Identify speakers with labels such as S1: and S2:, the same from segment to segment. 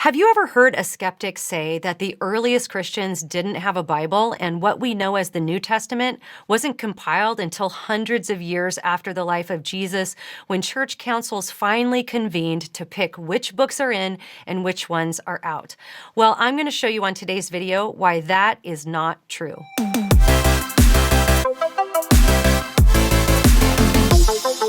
S1: Have you ever heard a skeptic say that the earliest Christians didn't have a Bible and what we know as the New Testament wasn't compiled until hundreds of years after the life of Jesus, when church councils finally convened to pick which books are in and which ones are out? Well, I'm going to show you on today's video why that is not true.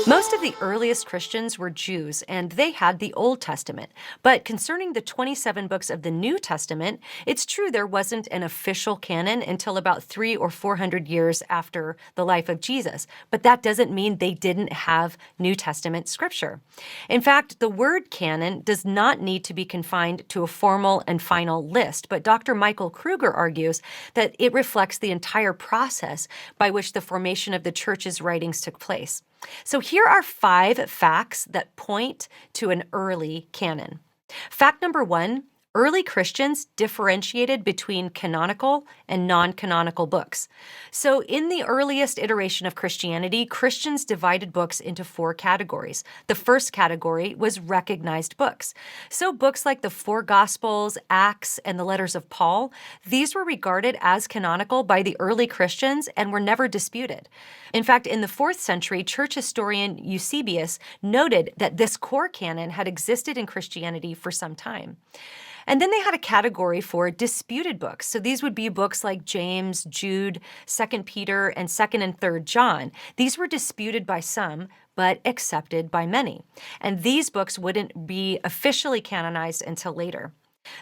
S1: Most of the earliest Christians were Jews, and they had the Old Testament. But concerning the 27 books of the New Testament, it's true there wasn't an official canon until about 300 or 400 years after the life of Jesus. But that doesn't mean they didn't have New Testament scripture. In fact, the word canon does not need to be confined to a formal and final list, but Dr. Michael Kruger argues that it reflects the entire process by which the formation of the church's writings took place. So here are 5 facts that point to an early canon. Fact number 1, early Christians differentiated between canonical and non-canonical books. So in the earliest iteration of Christianity, Christians divided books into 4 categories. The first category was recognized books. So books like the 4 Gospels, Acts, and the letters of Paul, these were regarded as canonical by the early Christians and were never disputed. In fact, in the 4th century, church historian Eusebius noted that this core canon had existed in Christianity for some time. And then they had a category for disputed books. So these would be books like James, Jude, 2 Peter, and 2nd and 3rd John. These were disputed by some, but accepted by many. And these books wouldn't be officially canonized until later.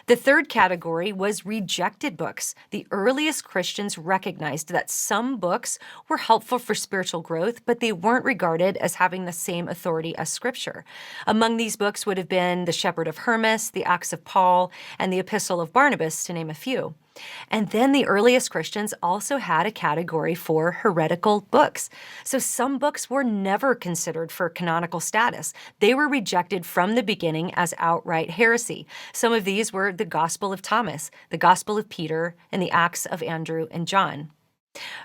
S1: The third category was rejected books. The earliest Christians recognized that some books were helpful for spiritual growth, but they weren't regarded as having the same authority as Scripture. Among these books would have been the Shepherd of Hermas, the Acts of Paul, and the Epistle of Barnabas, to name a few. And then the earliest Christians also had a category for heretical books. So some books were never considered for canonical status. They were rejected from the beginning as outright heresy. Some of these were the Gospel of Thomas, the Gospel of Peter, and the Acts of Andrew and John.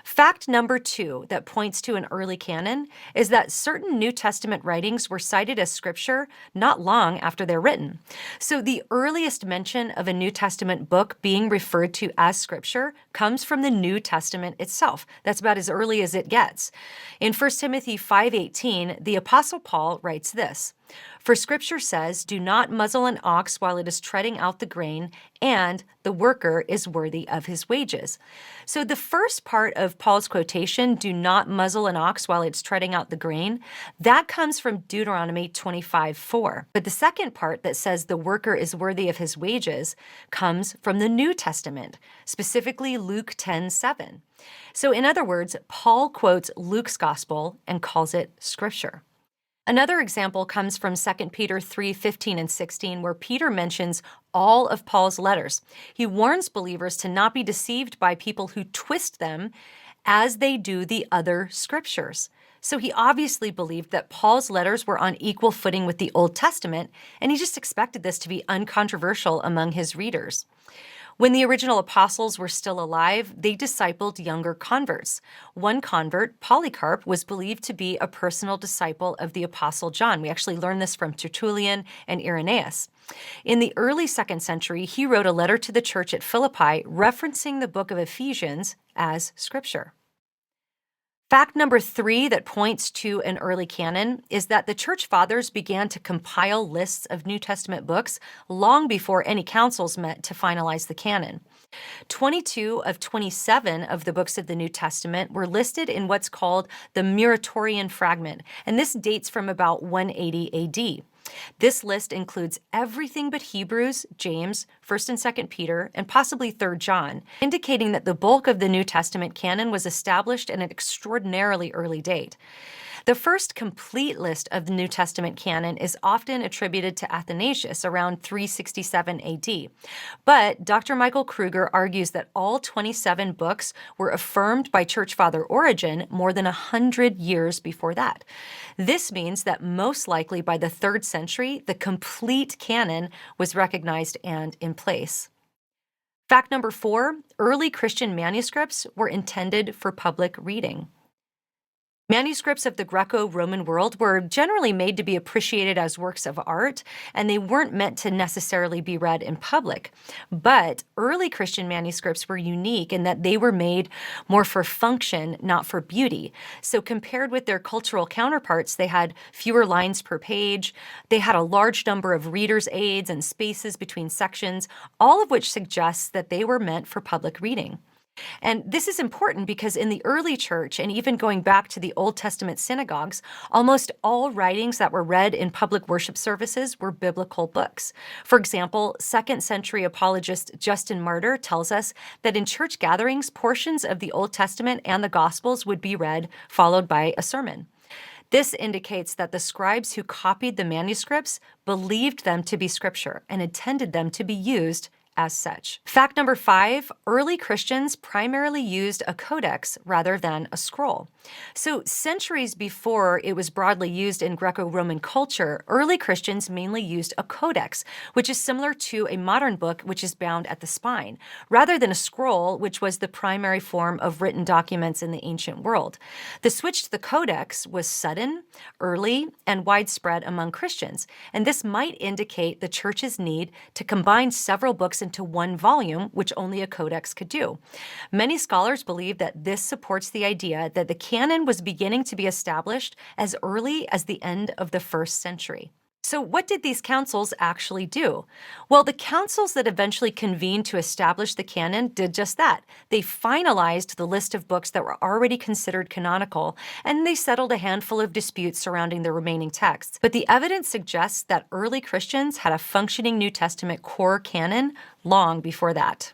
S1: Fact number 2 that points to an early canon is that certain New Testament writings were cited as scripture not long after they're written. So the earliest mention of a New Testament book being referred to as scripture comes from the New Testament itself. That's about as early as it gets. In 1 Timothy 5:18, the Apostle Paul writes this: "For Scripture says, 'Do not muzzle an ox while it is treading out the grain, and the worker is worthy of his wages.'" So the first part of Paul's quotation, "Do not muzzle an ox while it's treading out the grain," that comes from Deuteronomy 25:4. But the second part that says the worker is worthy of his wages comes from the New Testament, specifically Luke 10:7. So in other words, Paul quotes Luke's gospel and calls it scripture. Another example comes from 2 Peter 3:15 and 16, where Peter mentions all of Paul's letters. He warns believers to not be deceived by people who twist them as they do the other scriptures. So he obviously believed that Paul's letters were on equal footing with the Old Testament, and he just expected this to be uncontroversial among his readers. When the original apostles were still alive, they discipled younger converts. One convert, Polycarp, was believed to be a personal disciple of the apostle John. We actually learn this from Tertullian and Irenaeus. In the early 2nd century, he wrote a letter to the church at Philippi referencing the book of Ephesians as scripture. Fact number 3 that points to an early canon is that the church fathers began to compile lists of New Testament books long before any councils met to finalize the canon. 22 of 27 of the books of the New Testament were listed in what's called the Muratorian fragment, and this dates from about 180 AD. This list includes everything but Hebrews, James, 1st and 2nd Peter, and possibly 3rd John, indicating that the bulk of the New Testament canon was established at an extraordinarily early date. The first complete list of the New Testament canon is often attributed to Athanasius around 367 AD. But Dr. Michael Kruger argues that all 27 books were affirmed by Church Father Origen more than 100 years before that. This means that most likely by the 3rd century, the complete canon was recognized and in place. Fact number 4, early Christian manuscripts were intended for public reading. Manuscripts of the Greco-Roman world were generally made to be appreciated as works of art, and they weren't meant to necessarily be read in public. But early Christian manuscripts were unique in that they were made more for function, not for beauty. So compared with their cultural counterparts, they had fewer lines per page, they had a large number of reader's aids and spaces between sections, all of which suggests that they were meant for public reading. And this is important because in the early church, and even going back to the Old Testament synagogues, almost all writings that were read in public worship services were biblical books. For example, 2nd century apologist Justin Martyr tells us that in church gatherings, portions of the Old Testament and the Gospels would be read, followed by a sermon. This indicates that the scribes who copied the manuscripts believed them to be scripture and intended them to be used as such. Fact number 5, early Christians primarily used a codex rather than a scroll. So centuries before it was broadly used in Greco-Roman culture, early Christians mainly used a codex, which is similar to a modern book which is bound at the spine, rather than a scroll, which was the primary form of written documents in the ancient world. The switch to the codex was sudden, early, and widespread among Christians, and this might indicate the church's need to combine several books into one volume, which only a codex could do. Many scholars believe that this supports the idea that the canon was beginning to be established as early as the end of the 1st century. So what did these councils actually do? Well, the councils that eventually convened to establish the canon did just that. They finalized the list of books that were already considered canonical, and they settled a handful of disputes surrounding the remaining texts. But the evidence suggests that early Christians had a functioning New Testament core canon long before that.